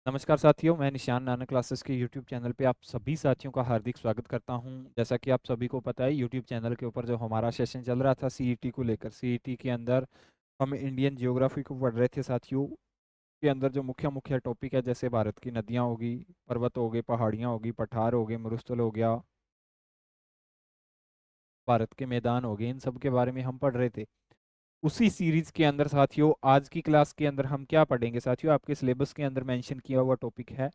नमस्कार साथियों, मैं निशान नाना क्लासेस के यूट्यूब चैनल पे आप सभी साथियों का हार्दिक स्वागत करता हूं। जैसा कि आप सभी को पता है, यूट्यूब चैनल के ऊपर जो हमारा सेशन चल रहा था सीईटी को लेकर, सीईटी के अंदर हम इंडियन जियोग्राफी को पढ़ रहे थे साथियों। के अंदर जो मुख्य मुख्य टॉपिक है, जैसे भारत की नदियाँ होगी, पर्वत हो गए, पहाड़ियाँ होगी, पठार हो गए, मरुस्थल हो गया, भारत के मैदान हो गए, इन सब के बारे में हम पढ़ रहे थे। उसी सीरीज के अंदर साथियों आज की क्लास के अंदर हम क्या पढ़ेंगे साथियों, आपके सिलेबस के अंदर मेंशन किया हुआ टॉपिक है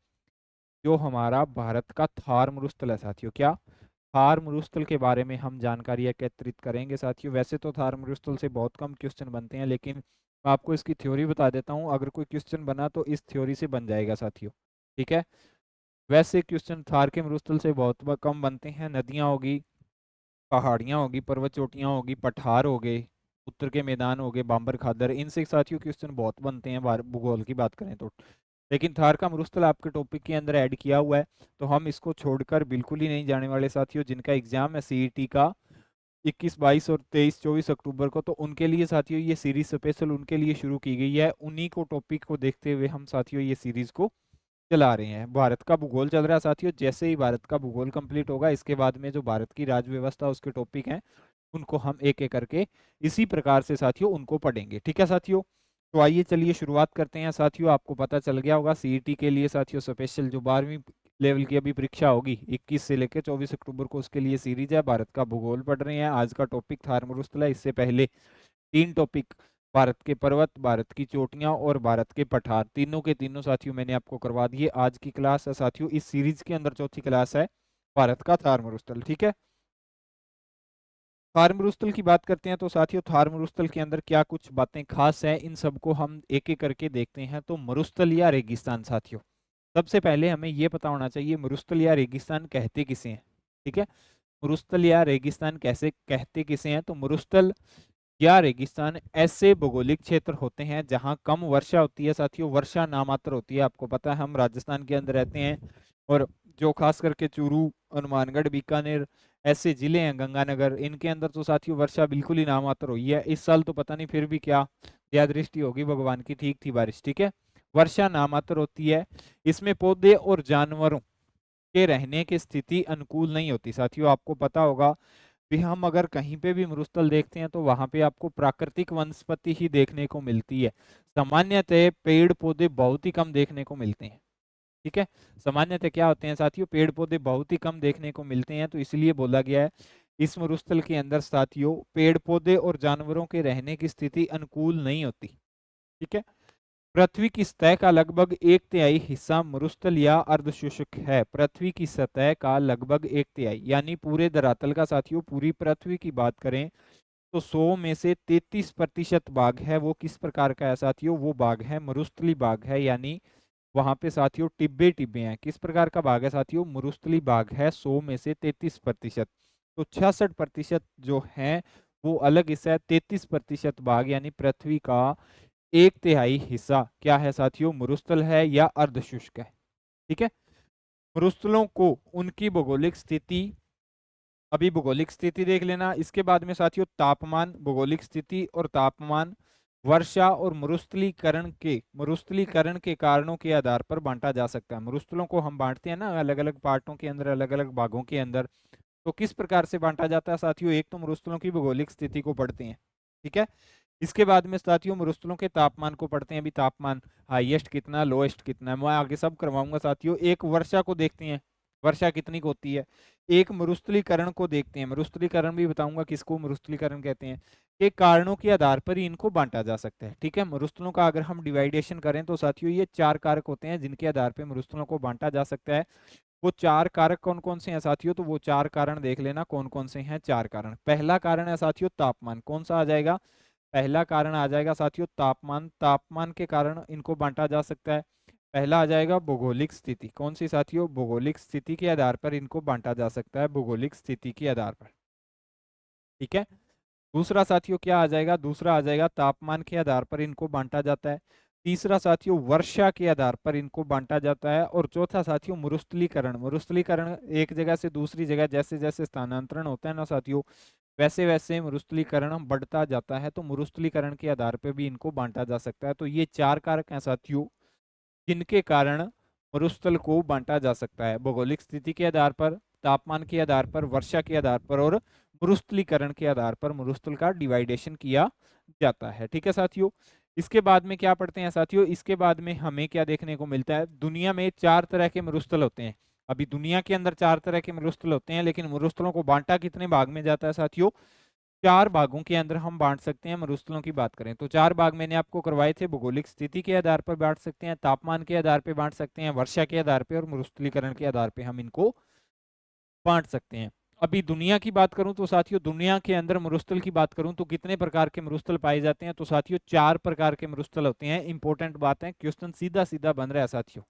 जो हमारा भारत का थार मरुस्थल है साथियों। क्या थार मरुस्थल के बारे में हम जानकारी एकत्रित करेंगे साथियों। वैसे तो थार मरुस्थल से बहुत कम क्वेश्चन बनते हैं, लेकिन मैं आपको इसकी थ्योरी बता देता हूँ। अगर कोई क्वेश्चन बना तो इस थ्योरी से बन जाएगा साथियों, ठीक है। वैसे क्वेश्चन थार के मरुस्थल से बहुत कम बनते हैं। नदियाँ होगी, पहाड़ियाँ होगी, पर्वत चोटियाँ होगी, पठार हो गए, उत्तर के मैदान हो गए, बाम्बर खादर, इनसे साथियों क्वेश्चन बहुत बनते हैं भूगोल की बात करें तो। लेकिन थार का मरुस्थल आपके टॉपिक के अंदर ऐड किया हुआ है, तो हम इसको छोड़कर बिल्कुल ही नहीं जाने वाले साथियों। जिनका एग्जाम है सीईटी का 21, 22 और 23, 24 अक्टूबर को, तो उनके लिए साथियों ये सीरीज स्पेशल उनके लिए शुरू की गई है। उन्हीं को टॉपिक को देखते हुए हम साथियों ये सीरीज को चला रहे हैं। भारत का भूगोल चल रहा है साथियों। जैसे ही भारत का भूगोल कंप्लीट होगा, इसके बाद में जो भारत की राज्य व्यवस्था उसके टॉपिक हैं, उनको हम एक एक करके इसी प्रकार से साथियों उनको पढ़ेंगे, ठीक है साथियों। तो आइए चलिए शुरुआत करते हैं साथियों। आपको पता चल गया होगा सीईटी के लिए साथियों स्पेशल जो 12वीं लेवल की अभी परीक्षा होगी 21 से लेकर 24 अक्टूबर को, उसके लिए सीरीज है भारत का भूगोल पढ़ रहे हैं। आज का टॉपिक थार मरुस्थल है। इससे पहले 3 टॉपिक भारत के पर्वत, भारत की चोटियां और भारत के पठार, तीनों के तीनों साथियों मैंने आपको करवा दिए। आज की क्लास है साथियों, इस सीरीज के अंदर चौथी क्लास है भारत का थार मरुस्थल, ठीक है। थार मरुस्थल की बात करते हैं तो साथियों थार मरुस्थल के अंदर क्या कुछ बातें खास हैं, इन सबको हम एक एक करके देखते हैं। तो मरुस्थल या रेगिस्तान साथियों, सबसे पहले हमें यह पता होना चाहिए मरुस्थल या रेगिस्तान कहते किसे हैं, ठीक है। मरुस्थल या रेगिस्तान कैसे कहते किसे हैं, तो मरुस्थल या रेगिस्तान ऐसे भौगोलिक क्षेत्र होते हैं जहां कम वर्षा होती है साथियों, वर्षा नामात्र होती है। आपको पता है हम राजस्थान के अंदर रहते हैं, और जो खास करके चूरू, हनुमानगढ़, बीकानेर ऐसे जिले हैं, गंगानगर, इनके अंदर तो साथियों वर्षा बिल्कुल ही नामात्र हुई है। इस साल तो पता नहीं, फिर भी क्या दया दृष्टि होगी भगवान की, ठीक थी बारिश, ठीक है। वर्षा नामात्र होती है। इसमें पौधे और जानवरों के रहने की स्थिति अनुकूल नहीं होती साथियों। आपको पता होगा भी हम अगर कहीं पे भी मरुस्थल देखते हैं तो वहां पे आपको प्राकृतिक वनस्पति ही देखने को मिलती है। सामान्यतः पेड़ पौधे बहुत ही कम देखने को मिलते हैं, ठीक है। सामान्यतः क्या होते हैं साथियों, पेड़ पौधे बहुत ही कम देखने को मिलते हैं। तो इसलिए बोला गया है इस मरुस्थल के अंदर साथियों पेड़ पौधे और जानवरों के रहने की स्थिति अनुकूल नहीं होती, ठीक है। पृथ्वी की सतह का लगभग 1/3 हिस्सा मरुस्थल या अर्धशुष्क है। पृथ्वी की सतह का लगभग 1/3 यानी पूरे धरातल का साथियों, पूरी पृथ्वी की बात करें तो 100 में से 33% भाग है वो किस प्रकार का है साथियों, वो भाग है मरुस्थली भाग है। यानी वहां पे साथियों टिब्बे टिब्बे हैं। किस प्रकार का भाग है साथियों, मरुस्थली भाग है 100 में से 33%। तो 66% जो है वो अलग हिस्सा है। 33% भाग यानी पृथ्वी का 1/3 हिस्सा क्या है साथियों, मरुस्थल है या अर्धशुष्क है, ठीक है। मरुस्थलों को उनकी भौगोलिक स्थिति, अभी भौगोलिक स्थिति देख लेना। इसके बाद में साथियों तापमान, भौगोलिक स्थिति और तापमान, वर्षा और मरुस्थलीकरण के कारणों के आधार पर बांटा जा सकता है। मरुस्थलों को हम बांटते हैं ना अलग अलग पार्टों के अंदर, अलग अलग भागों के अंदर। तो किस प्रकार से बांटा जाता है साथियों, एक तो मरुस्थलों की भौगोलिक स्थिति को पढ़ते हैं, ठीक है। इसके बाद में साथियों मरुस्थलों के तापमान को पढ़ते हैं। अभी तापमान हाईएस्ट कितना, लोएस्ट कितना है, मैं आगे सब करवाऊंगा साथियों। एक वर्षा को देखते हैं, वर्षा कितनी को होती है। एक मरुस्थलीकरण को देखते हैं, मरुस्थलीकरण भी बताऊंगा किसको मरुस्थलीकरण कहते हैं। के कारणों के आधार पर ही इनको बांटा जा सकता है, ठीक है। मरुस्थलों का अगर हम डिवाइडेशन करें तो साथियों ये 4 कारक होते हैं जिनके आधार पर मरुस्थलों को बांटा जा सकता है। वो 4 कारक कौन कौन से हैं साथियों, तो वो 4 कारण देख लेना कौन कौन से हैं। 4 कारण, पहला कारण है साथियों तापमान। कौन सा आ जाएगा, पहला कारण आ जाएगा साथियों तापमान। तापमान के कारण इनको बांटा जा सकता है। पहला आ जाएगा भौगोलिक स्थिति। कौन सी साथियों, भौगोलिक स्थिति के आधार पर इनको बांटा जा सकता है, भौगोलिक स्थिति के आधार पर, ठीक है। दूसरा साथियों क्या आ जाएगा, दूसरा आ जाएगा तापमान के आधार पर इनको बांटा जाता है। तीसरा साथियों वर्षा के आधार पर इनको बांटा जाता है। और चौथा साथियों मरुस्थलीकरण। मरुस्थलीकरण एक जगह से दूसरी जगह जैसे जैसे स्थानांतरण होता है ना साथियों, वैसे वैसे मरुस्थलीकरण बढ़ता जाता है। तो मरुस्थलीकरण के आधार पर भी इनको बांटा जा सकता है। तो ये 4 कारक हैं साथियों जिनके कारण मरुस्थल को बांटा जा सकता है? भौगोलिक स्थिति के आधार पर, तापमान के आधार पर, वर्षा के आधार पर और मरुस्थलीकरण के आधार पर मरुस्थल का डिवाइडेशन किया जाता है। ठीक है साथियों। इसके बाद में क्या पढ़ते हैं साथियों? इसके बाद में हमें क्या देखने को मिलता है? दुनिया में 4 तरह के मरुस्थल होते हैं। अभी दुनिया के अंदर 4 तरह के मरुस्थल होते हैं, लेकिन मरुस्थलों को बांटा कितने भाग में जाता है साथियों? 4 भागों के अंदर हम बांट सकते हैं मरुस्थलों की बात करें तो। 4 भाग मैंने आपको करवाए थे। भौगोलिक स्थिति के आधार पर बांट सकते हैं, तापमान के आधार पर बांट सकते हैं, वर्षा के आधार पर और मरुस्थलीकरण के आधार पर हम इनको बांट सकते हैं। अभी दुनिया की बात करूं तो साथियों, दुनिया के अंदर मरुस्थल की बात करूं तो कितने प्रकार के मरुस्थल पाए जाते हैं? तो साथियों 4 प्रकार के मरुस्थल होते हैं। इंपॉर्टेंट बात है, क्वेश्चन सीधा सीधा बन रहा है साथियों।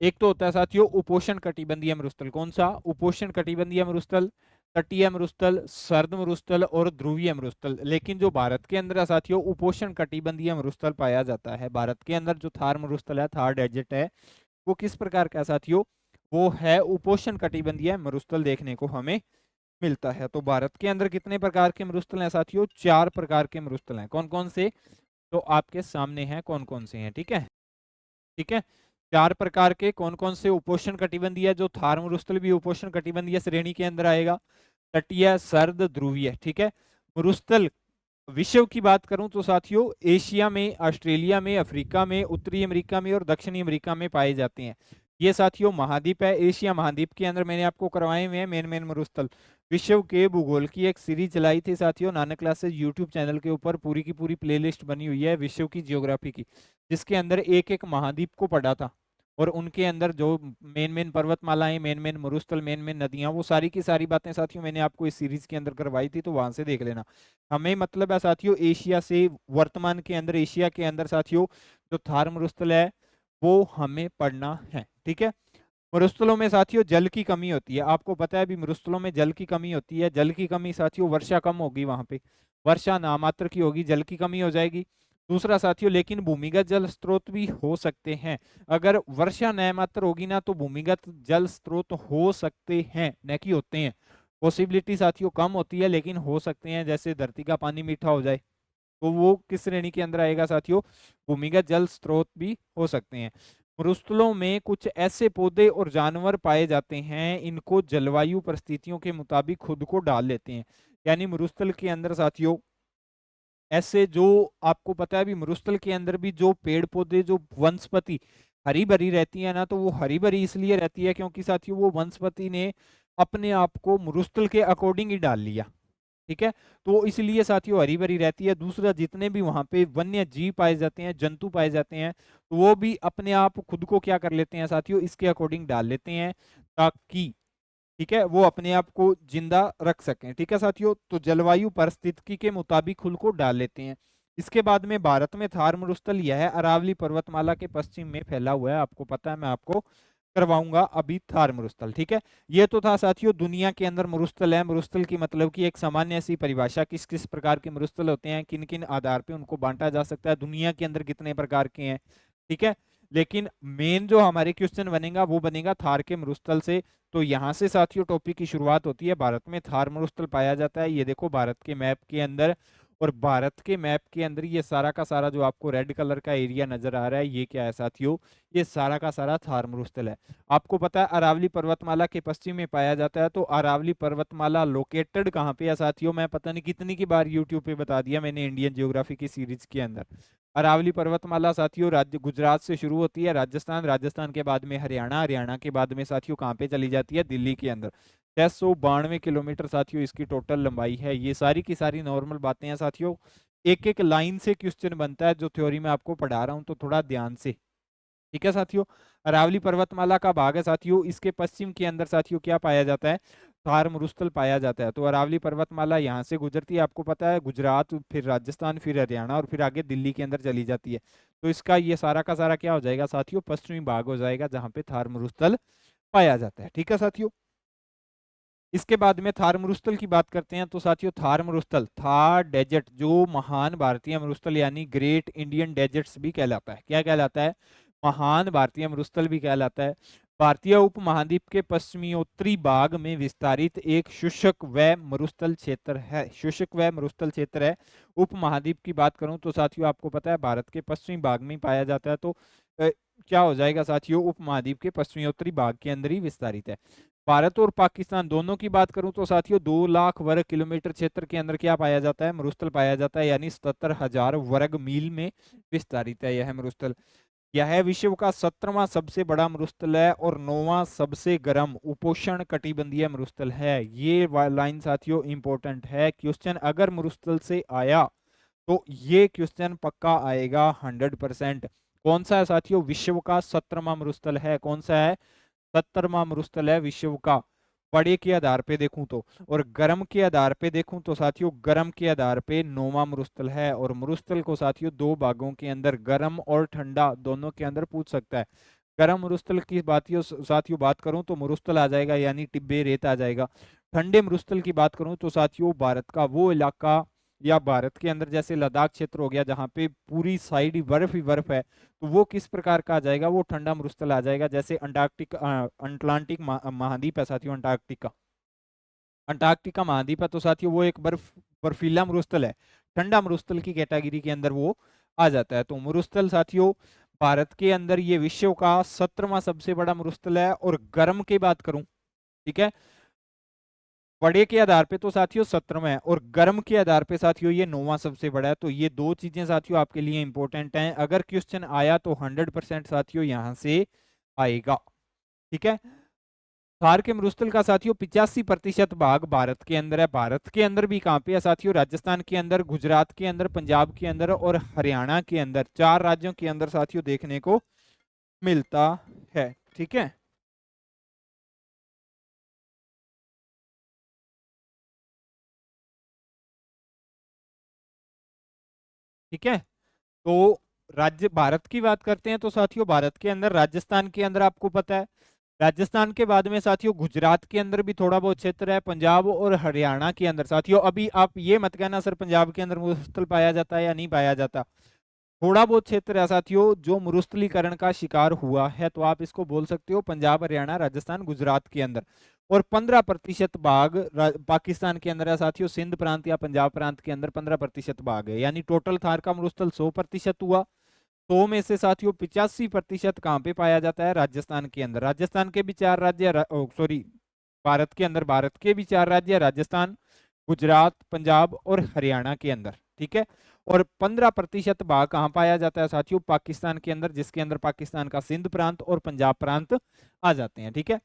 एक तो होता है साथियों उपोष्ण कटिबंधीय मरुस्थल। कौन सा? उपोष्ण कटिबंधीय मरुस्थल, तटीय मरुस्थल, सर्द मरुस्थल और ध्रुवीय मरुस्थल। लेकिन जो भारत के अंदर है साथियों, उपोष्ण कटिबंधीय मरुस्थल पाया जाता है। भारत के अंदर जो थार मरुस्थल है, थार डेजर्ट है, वो किस प्रकार का साथियों? वो है उपोष्ण कटिबंधीय मरुस्थल देखने को हमें मिलता है। तो भारत के अंदर कितने प्रकार के मरुस्थल हैं साथियों? 4 प्रकार के मरुस्थल हैं। कौन कौन से? तो आपके सामने हैं कौन कौन से हैं। ठीक है, ठीक है। 4 प्रकार के कौन कौन से? उपोष्ण कटिबंधीय, जो थार मरुस्थल भी उपोष्ण कटिबंधीय श्रेणी के अंदर आएगा, तटीय, सर्द, ध्रुवीय। ठीक है। मरुस्थल विश्व की बात करूं तो साथियों एशिया में, ऑस्ट्रेलिया में, अफ्रीका में, उत्तरी अमेरिका में और दक्षिणी अमेरिका में पाए जाते हैं। ये साथियों महाद्वीप है। एशिया महाद्वीप के अंदर मैंने आपको करवाए हुए हैं मेन मेन मरुस्थल। विश्व के भूगोल की एक सीरीज चलाई थी साथियों नानक क्लासेस यूट्यूब चैनल के ऊपर। पूरी की पूरी प्लेलिस्ट बनी हुई है विश्व की जियोग्राफी की, जिसके अंदर एक एक महाद्वीप को पढ़ा था और उनके अंदर जो मेन मेन पर्वतमालाएं, मेन मेन मरुस्थल, मेन मेन नदियां, वो सारी की सारी बातें साथियों मैंने आपको इस सीरीज के अंदर करवाई थी, तो वहां से देख लेना। हमें मतलब है साथियों एशिया से, वर्तमान के अंदर एशिया के अंदर साथियों जो थार मरुस्थल है वो हमें पढ़ना है। ठीक है। मरुस्थलों में साथियों जल की कमी होती है। आपको पता है अभी मरुस्थलों में जल की कमी होती है। जल की कमी साथियों, वर्षा कम होगी वहां पे, वर्षा नामात्र की होगी, जल की कमी हो जाएगी। दूसरा साथियों, लेकिन भूमिगत जल स्रोत भी हो सकते हैं। अगर वर्षा नामात्र होगी ना तो भूमिगत जल स्रोत हो सकते हैं, न कि होते हैं। पॉसिबिलिटी साथियों कम होती है लेकिन हो सकते हैं। जैसे धरती का पानी मीठा हो जाए तो वो किस श्रेणी के अंदर आएगा साथियों? भूमिगत जल स्रोत भी हो सकते हैं। मरुस्थलों में कुछ ऐसे पौधे और जानवर पाए जाते हैं, इनको जलवायु परिस्थितियों के मुताबिक खुद को डाल लेते हैं। यानी मरुस्थल के अंदर साथियों ऐसे जो, आपको पता है भी मरुस्थल के अंदर भी जो पेड़ पौधे, जो वनस्पति हरी भरी रहती है ना, तो वो हरी भरी इसलिए रहती है क्योंकि साथियों वो वनस्पति ने अपने आप को मरुस्थल के अकॉर्डिंग ही डाल लिया। ठीक है। तो इसलिए साथियों हरी भरी रहती है। दूसरा, जितने भी वहां पे वन्य जीव पाए जाते हैं, जंतु पाए जाते हैं, तो वो भी अपने आप खुद को क्या कर लेते हैं साथियों? इसके अकॉर्डिंग डाल लेते हैं, ताकि, ठीक है, वो अपने आप को जिंदा रख सकें। ठीक है साथियों। तो जलवायु परिस्थिति के मुताबिक खुद को डाल लेते हैं। इसके बाद में भारत में थार मरुस्थल यह अरावली पर्वतमाला के पश्चिम में फैला हुआ है। आपको पता है, मैं आपको करवाऊंगा अभी थार मरुस्थल। ठीक है। ये तो था साथियों दुनिया के अंदर मरुस्थल है। मरुस्थल की मतलब की एक सामान्य सी परिभाषा, किस किस प्रकार के मरुस्थल होते हैं, किन किन आधार पे उनको बांटा जा सकता है, दुनिया के अंदर कितने प्रकार के हैं। ठीक है। लेकिन मेन जो हमारे क्वेश्चन बनेगा वो बनेगा थार के मरुस्थल से। तो यहाँ से साथियों टॉपिक की शुरुआत होती है। भारत में थार मरुस्थल पाया जाता है। ये देखो भारत के मैप के अंदर, और भारत के मैप के अंदर ये सारा का सारा जो आपको रेड कलर का एरिया नजर आ रहा है, ये क्या है साथियों? ये सारा का सारा थार मरुस्थल है। आपको पता है अरावली पर्वतमाला के पश्चिम में पाया जाता है। तो अरावली पर्वतमाला लोकेटेड कहाँ पे है साथियों? मैं पता नहीं कितनी की बार यूट्यूब पे बता दिया मैंने इंडियन ज्योग्राफी की सीरीज के अंदर। अरावली पर्वतमाला साथियों राज्य गुजरात से शुरू होती है, राजस्थान, राजस्थान के बाद में हरियाणा, हरियाणा के बाद में साथियों कहाँ पे चली जाती है? दिल्ली के अंदर। 692 किलोमीटर साथियों इसकी टोटल लंबाई है। ये सारी की सारी नॉर्मल बातें हैं साथियों। एक एक लाइन से क्वेश्चन बनता है जो थ्योरी में आपको पढ़ा रहा हूं, तो थोड़ा ध्यान से। ठीक है साथियों। अरावली पर्वतमाला का भाग है साथियों। इसके पश्चिम के अंदर साथियों क्या पाया जाता है? थार मरुस्थल पाया जाता है। तो अरावली पर्वतमाला यहाँ से गुजरती है, आपको पता है, गुजरात, फिर राजस्थान, फिर हरियाणा और फिर आगे दिल्ली के अंदर चली जाती है। तो इसका ये सारा का सारा क्या हो जाएगा साथियों? पश्चिमी भाग हो जाएगा जहां पे थार मरुस्थल पाया जाता है। ठीक है साथियों। इसके बाद में थार मरुस्थल की बात करते हैं। तो साथियों थार मरुस्थल, थार डेजर्ट, जो महान भारतीय मरुस्थल यानी ग्रेट इंडियन डेजर्ट्स भी कहलाता है। क्या कहलाता है? महान भारतीय मरुस्थल भी कहलाता है। भारतीय उपमहाद्वीप के पश्चिमोत्तरी भाग में विस्तारित एक शुष्क व मरुस्थल क्षेत्र है। शुष्क व मरुस्थल क्षेत्र है। उपमहाद्वीप की बात करूं तो साथियों आपको पता है भारत के पश्चिमी भाग में पाया जाता है। तो क्या हो जाएगा साथियों, उपमहाद्वीप के पश्चिमी उत्तरी भाग के अंदर ही विस्तारित है। भारत और पाकिस्तान दोनों की बात करूं तो साथियों 2 लाख वर्ग किलोमीटर क्षेत्र के अंदर क्या पाया जाता है, मरुस्थल पाया जाता है, यानी 77,000 वर्ग मील में विस्तारित है यह मरुस्थल। यह विश्व का 17वां सबसे बड़ा मरुस्थल है और 9वां सबसे गर्म उपोष्ण कटिबंधीय मरुस्थल है। ये लाइन साथियों इंपॉर्टेंट है, क्वेश्चन अगर मरुस्थल से आया तो ये क्वेश्चन पक्का आएगा 100%। कौन सा है साथियों, विश्व का 17वां मरुस्थल है, कौन सा है, 17वां मरुस्थल है विश्व का। बड़े के आधार पे देखूं तो, और गर्म के आधार पे देखूं तो साथियों गर्म के आधार पे 9वां मरुस्थल है। और मरुस्थल को साथियों दो भागों के अंदर, गर्म और ठंडा दोनों के अंदर पूछ सकता है। गर्म मरुस्थल की साथियों बात करूं तो मरुस्थल आ जाएगा, यानी टिब्बे रेत आ जाएगा। ठंडे मरुस्थल की बात करूं तो साथियों भारत का वो इलाका, या भारत के अंदर जैसे लद्दाख क्षेत्र हो गया जहां पे पूरी साइड ही बर्फ है, तो वो किस प्रकार का आ जाएगा, वो ठंडा मरुस्थल आ जाएगा। जैसे अटलांटिक महाद्वीप है साथियों, अंटार्कटिका महाद्वीप है, तो साथियों वो एक बर्फीला मरुस्थल है, ठंडा मरुस्थल की कैटेगरी के अंदर वो आ जाता है। तो मरुस्थल साथियों भारत के अंदर ये विश्व का 17वां सबसे बड़ा मरुस्थल है। और गर्म की बात करूं, ठीक है, बड़े के आधार पे तो साथियों 17वां है, और गर्म के आधार पे साथियों ये 9वां सबसे बड़ा है। तो ये दो चीजें साथियों आपके लिए इंपॉर्टेंट हैं, अगर क्वेश्चन आया तो 100% साथियों यहां से आएगा। ठीक है, थार के मरुस्थल का साथियों 85% भाग भारत के अंदर है। भारत के अंदर भी कहाँ पे है साथियों, राजस्थान के अंदर, गुजरात के अंदर, पंजाब के अंदर और हरियाणा के अंदर, 4 राज्यों के अंदर साथियों देखने को मिलता है। ठीक है, ठीक है। तो राज्य भारत की बात करते हैं तो साथियों भारत के अंदर राजस्थान के अंदर आपको पता है, राजस्थान के बाद में साथियों गुजरात के अंदर भी थोड़ा बहुत क्षेत्र है, पंजाब और हरियाणा के अंदर साथियों, अभी आप ये मत कहना सर पंजाब के अंदर मरुस्थल पाया जाता है या नहीं पाया जाता, थोड़ा बहुत क्षेत्र है साथियों जो मरुस्थलीकरण का शिकार हुआ है, तो आप इसको बोल सकते हो पंजाब, हरियाणा, राजस्थान, गुजरात के अंदर। और 15% भाग पाकिस्तान के अंदर है साथियों, सिंध प्रांत या पंजाब प्रांत के अंदर 15% भाग है, यानी टोटल थार का मरुस्थल 100% हुआ। 100 में से साथियों 85% कहाँ पे पाया जाता है, राजस्थान के अंदर। राजस्थान के भी 4 राज्य, सॉरी भारत के अंदर, भारत के भी 4 राज्य, राजस्थान, गुजरात, पंजाब और हरियाणा के अंदर। ठीक है, और 15% भाग कहाँ पाया जाता है साथियों, पाकिस्तान के अंदर, जिसके अंदर पाकिस्तान का सिंध प्रांत और पंजाब प्रांत आ जाते हैं। ठीक है,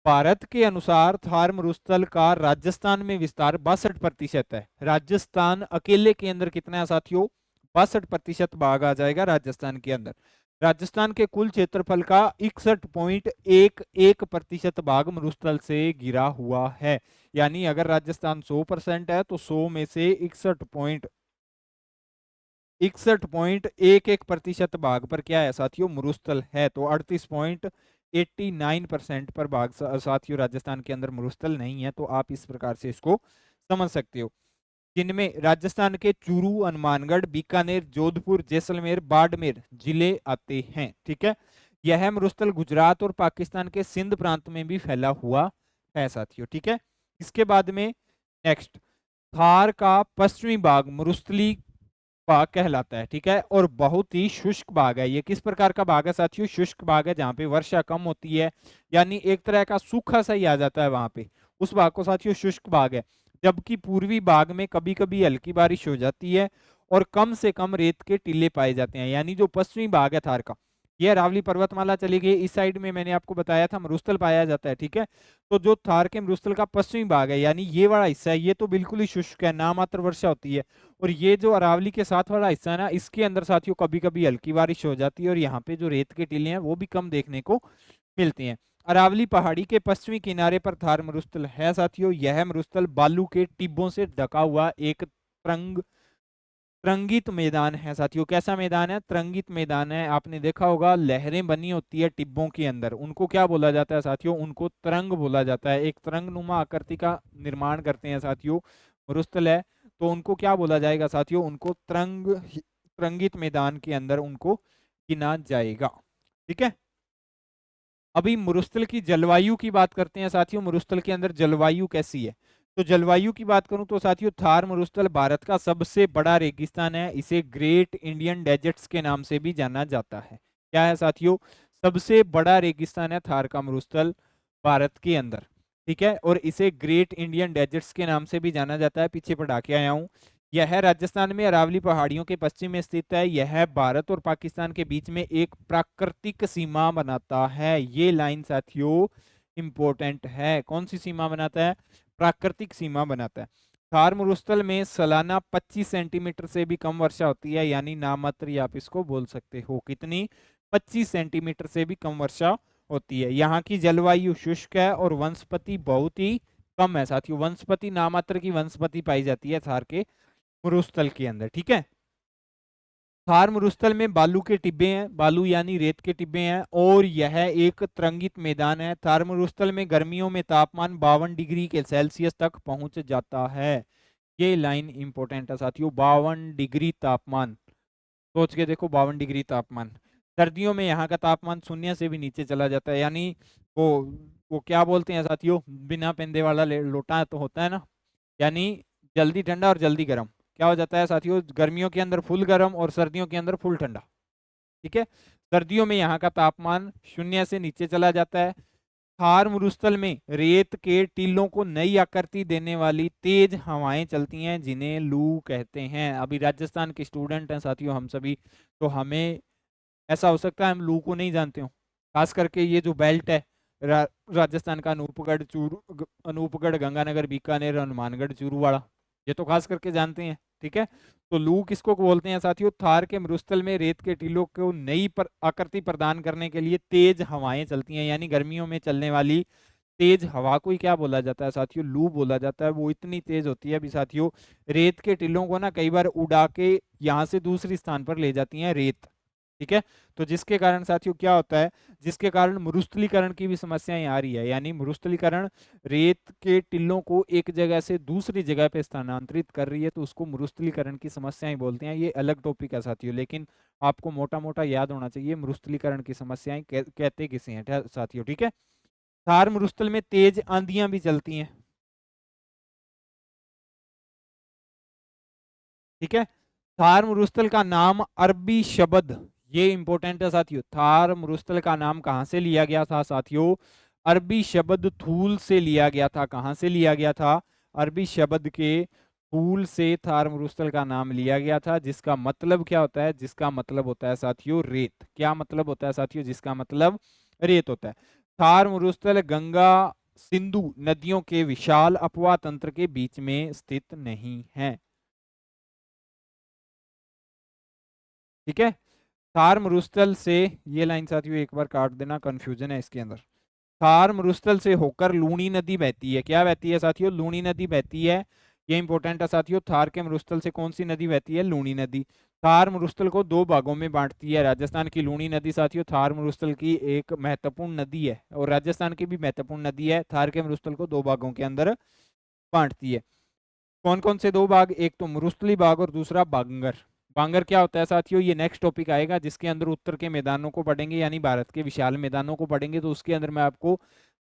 भारत के अनुसार थार मरुस्थल का राजस्थान में विस्तार 62% है। राजस्थान अकेले के अंदर कितना है साथियों, 62% भाग आ जाएगा राजस्थान के अंदर। राजस्थान के कुल क्षेत्रफल का 61.11% भाग मरुस्थल से घिरा हुआ है। यानी अगर राजस्थान 100% है तो 100 में से 61.11% भाग पर क्या है साथियों, मरुस्थल है। तो 38.89% पर भाग साथियों राजस्थान के अंदर मरुस्थल नहीं है। तो आप इस प्रकार से इसको समझ सकते हो, जिनमें राजस्थान के चूरू, हनुमानगढ़, बीकानेर, जोधपुर, जैसलमेर, बाड़मेर जिले आते हैं। ठीक है, यह मरुस्थल गुजरात और पाकिस्तान के सिंध प्रांत में भी फैला हुआ है साथियों। ठीक है, इसके बाद में नेक्स्ट, थार का पश्चिमी भाग मरुस्थली भाग कहलाता है। ठीक है, और बहुत ही शुष्क भाग है। ये किस प्रकार का भाग है साथियों, शुष्क भाग है, जहां पे वर्षा कम होती है, यानी एक तरह का सूखा सा ही आ जाता है वहां पे, उस भाग को साथियों शुष्क भाग है। जबकि पूर्वी भाग में कभी कभी हल्की बारिश हो जाती है और कम से कम रेत के टीले पाए जाते हैं। यानी जो पश्चिमी भाग है थार का, यह अरावली पर्वतमाला चली गई, इस साइड में मैंने आपको बताया था मरुस्थल पाया जाता है। ठीक है, तो जो थार के मरुस्थल का पश्चिमी भाग है, यानी ये वाला हिस्सा है, ये तो बिल्कुल ही शुष्क है, नामात्र वर्षा होती है। और ये जो अरावली के साथ वाला हिस्सा है ना, इसके अंदर साथियों कभी कभी हल्की बारिश हो जाती है और यहाँ पे जो रेत के टीले हैं वो भी कम देखने को मिलती हैं। अरावली पहाड़ी के पश्चिमी किनारे पर थार मरुस्थल है साथियों। यह मरुस्थल बालू के टिब्बों से ढका हुआ एक तरंगित मैदान है साथियों। कैसा मैदान है, तरंगित मैदान है। आपने देखा होगा लहरें बनी होती है टिब्बों के अंदर, उनको क्या बोला जाता है साथियों, उनको तरंग बोला जाता है। एक तरंग नुमा आकृति का निर्माण करते हैं साथियों मरुस्थल है, तो उनको क्या बोला जाएगा साथियों, उनको तरंगित मैदान के अंदर उनको गिना जाएगा। ठीक है, अभी मरुस्थल की जलवायु की बात करते हैं साथियों, मरुस्थल के अंदर जलवायु कैसी है। तो जलवायु की बात करूं तो साथियों थार मरुस्थल भारत का सबसे बड़ा रेगिस्तान है, इसे ग्रेट इंडियन डेजर्ट्स के नाम से भी जाना जाता है। क्या है साथियों, सबसे बड़ा रेगिस्तान है थार का मरुस्थल भारत के अंदर, ठीक है। और इसे ग्रेट इंडियन डेजर्ट्स के नाम से भी जाना जाता है, पीछे पढ़ा के आया हूं। यह राजस्थान में अरावली पहाड़ियों के पश्चिम में स्थित है। यह भारत और पाकिस्तान के बीच में एक प्राकृतिक सीमा बनाता है। ये लाइन साथियों इंपॉर्टेंट है। कौन सी सीमा बनाता है? प्राकृतिक सीमा बनाता है। थार मरुस्थल में सालाना 25 सेंटीमीटर से भी कम वर्षा होती है, यानी नामात्र आप इसको बोल सकते हो। कितनी? 25 सेंटीमीटर से भी कम वर्षा होती है। यहाँ की जलवायु शुष्क है और वनस्पति बहुत ही कम है साथियों। वनस्पति नामात्र की वनस्पति पाई जाती है थार के मरुस्थल के अंदर, ठीक है। थार मरुस्थल में बालू के टिब्बे हैं, बालू यानी रेत के टिब्बे हैं, और यह एक तरंगित मैदान है। थार मरुस्थल में गर्मियों में तापमान 52 डिग्री के सेल्सियस तक पहुंच जाता है। ये लाइन इंपॉर्टेंट है साथियों, 52 डिग्री तापमान। सोच के देखो, 52 डिग्री तापमान। सर्दियों में यहाँ का तापमान शून्य से भी नीचे चला जाता है, यानी वो वो क्या बोलते हैं साथियों, बिना पेंदे वाला लोटा तो होता है ना, यानी जल्दी ठंडा और जल्दी गर्म। क्या हो जाता है साथियों, गर्मियों के अंदर फुल गर्म और सर्दियों के अंदर फुल ठंडा, ठीक है। सर्दियों में यहाँ का तापमान शून्य से नीचे चला जाता है। थार मरुस्थल में रेत के टीलों को नई आकृति देने वाली तेज हवाएं चलती हैं, जिन्हें लू कहते हैं। अभी राजस्थान के स्टूडेंट हैं साथियों हम सभी, तो हमें ऐसा हो सकता है हम लू को नहीं जानते हो। खास करके ये जो बेल्ट है राजस्थान का, अनूपगढ़ चूरू, अनूपगढ़, गंगानगर, बीकानेर, हनुमानगढ़, चूरूवाड़ा, ये तो खास करके जानते हैं, ठीक है। तो लू किसको बोलते हैं साथियों? थार के मरुस्थल में रेत के टीलों को नई आकृति प्रदान करने के लिए तेज हवाएं चलती हैं, यानी गर्मियों में चलने वाली तेज हवा को ही क्या बोला जाता है साथियों? लू बोला जाता है। वो इतनी तेज होती है अभी साथियों, रेत के टीलों को ना कई बार उड़ा के यहाँ से दूसरी स्थान पर ले जाती है रेत, ठीक है। तो जिसके कारण साथियों क्या होता है, जिसके कारण मरुस्थलीकरण की भी समस्याएं आ रही है, यानी मरुस्थलीकरण रेत के टिल्लों को एक जगह से दूसरी जगह पे स्थानांतरित कर रही है, तो उसको मरुस्थलीकरण की समस्याएं बोलते हैं। ये अलग टॉपिक है साथियों, लेकिन आपको मोटा मोटा याद होना चाहिए मरुस्थलीकरण की समस्याएं कहते किसे हैं साथियों, ठीक है। थार मरुस्थल में तेज आंधियां भी चलती हैं, ठीक है। थार मरुस्थल का नाम अरबी शब्द, ये इंपॉर्टेंट है साथियों, थार मरुस्थल का नाम कहां से लिया गया था साथियों? अरबी शब्द थूल से लिया गया था। कहां से लिया गया था? अरबी शब्द के थूल से थार मरुस्थल का नाम लिया गया था, जिसका मतलब क्या होता है? जिसका मतलब होता है साथियों रेत। क्या मतलब होता है साथियों? जिसका मतलब रेत होता है। थार मरुस्थल गंगा सिंधु नदियों के विशाल अपवाह तंत्र के बीच में स्थित नहीं है, ठीक है। थार मरुस्थल से, ये लाइन साथियों एक बार काट देना, कंफ्यूजन है इसके अंदर। थार मरुस्थल से होकर लूणी नदी बहती है। क्या बहती है साथियों? लूणी नदी बहती है। ये इंपॉर्टेंट है साथियों, थार के मरुस्थल से कौन सी नदी बहती है? लूणी नदी। थार मरुस्थल को दो भागों में बांटती है राजस्थान की लूणी नदी साथियों, थार मरुस्थल की एक महत्वपूर्ण नदी है, और राजस्थान की भी महत्वपूर्ण नदी है। थार के मरुस्थल को दो भागों के अंदर बांटती है। कौन कौन से दो भाग? एक तो मरुस्थली भाग और दूसरा बांगर। बांगर क्या होता है साथियों? ये नेक्स्ट टॉपिक आएगा, जिसके अंदर उत्तर के मैदानों को पढ़ेंगे, यानी भारत के विशाल मैदानों को पढ़ेंगे, तो उसके अंदर मैं आपको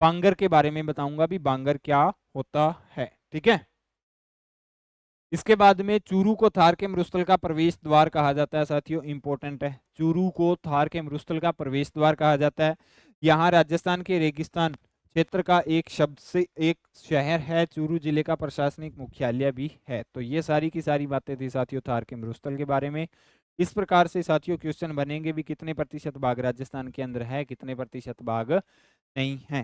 बांगर के बारे में बताऊंगा भी बांगर क्या होता है, ठीक है। इसके बाद में चूरू को थार के मरुस्थल का प्रवेश द्वार कहा जाता है साथियों, इंपॉर्टेंट है। चूरू को थार के मरुस्थल का प्रवेश द्वार कहा जाता है। यहाँ राजस्थान के रेगिस्तान क्षेत्र का एक शब्द से एक शहर है। चूरू जिले का प्रशासनिक मुख्यालय भी है। तो ये सारी की सारी बातें थी साथियों थार के मरुस्थल के बारे में। इस प्रकार से साथियों क्वेश्चन बनेंगे भी, कितने प्रतिशत भाग राजस्थान के अंदर है, कितने प्रतिशत भाग नहीं है,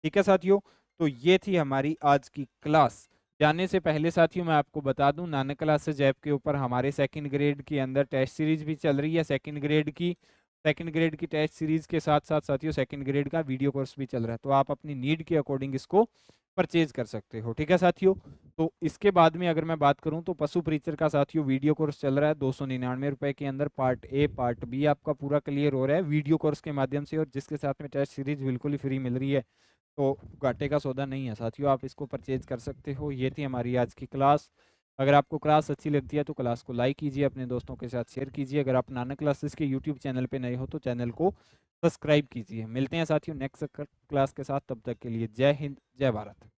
ठीक है साथियों। तो ये थी हमारी आज की क्लास। जाने से पहले साथियों मैं आपको बता दूं, नानक क्लासेस ऐप के ऊपर हमारे सेकंड ग्रेड के अंदर टेस्ट सीरीज भी चल रही है। सेकंड ग्रेड की टेस्ट सीरीज के साथ साथ साथियों सेकंड ग्रेड का वीडियो कोर्स भी चल रहा है, तो आप अपनी नीड के अकॉर्डिंग इसको परचेज कर सकते हो, ठीक है साथियों। तो इसके बाद में अगर मैं बात करूं तो पशु प्रीचर का साथियों वीडियो कोर्स चल रहा है 299 रुपए के अंदर। पार्ट ए पार्ट बी आपका पूरा क्लियर हो रहा है वीडियो कोर्स के माध्यम से, और जिसके साथ में टेस्ट सीरीज बिल्कुल ही फ्री मिल रही है। तो घाटे का सौदा नहीं है साथियों, आप इसको परचेज कर सकते हो। ये थी हमारी आज की क्लास। अगर आपको क्लास अच्छी लगती है तो क्लास को लाइक कीजिए, अपने दोस्तों के साथ शेयर कीजिए। अगर आप नानक क्लासेस के यूट्यूब चैनल पे नए हो तो चैनल को सब्सक्राइब कीजिए। मिलते हैं साथियों नेक्स्ट क्लास के साथ, तब तक के लिए जय हिंद, जय भारत।